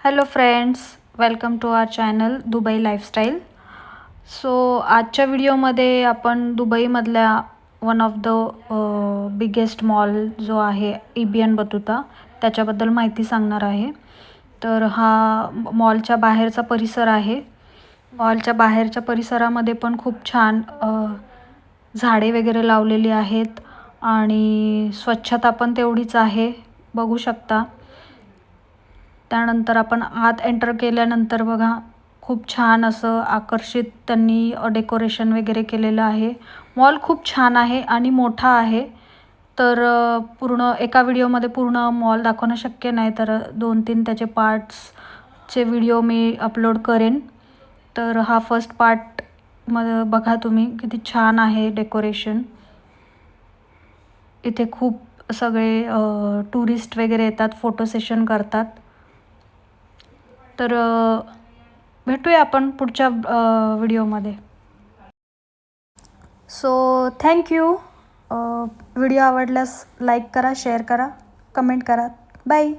Hello friends, welcome to our channel Dubai lifestyle. So आजच्या व्हिडिओमध्ये आपण दुबईमधल्या one of the biggest mall जो आहे EBN बतुता त्याच्याबद्दल माहिती सांगणार आहे. तर हा मॉलच्या बाहेरचा परिसर आहे. मॉलच्या बाहेरच्या परिसरामध्ये पण खूप छान झाडे वगैरे लावलेली आहेत आणि स्वच्छता पण तेवढीच आहे, बघू शकता. त्यानंतर आपण आत एंटर केल्यानंतर बघा, खूप छान असं आकर्षित त्यांनी डेकोरेशन वगैरे केलेलं आहे. मॉल खूप छान आहे आणि मोठा आहे. तर पूर्ण एका व्हिडिओमध्ये पूर्ण मॉल दाखवणं शक्य नाही, तर 2-3 त्याचे पार्ट्सचे व्हिडिओ मी अपलोड करेन. तर हा फर्स्ट पार्टमध्ये बघा तुम्ही, किती छान आहे डेकोरेशन. इथे खूप सगळे टुरिस्ट वगैरे येतात, फोटो सेशन करतात. तर भेटूया आपण पुढच्या व्हिडिओमध्ये. So thank you. व्हिडिओ आवडल्यास लाईक करा, शेअर करा, कमेंट करा. बाय.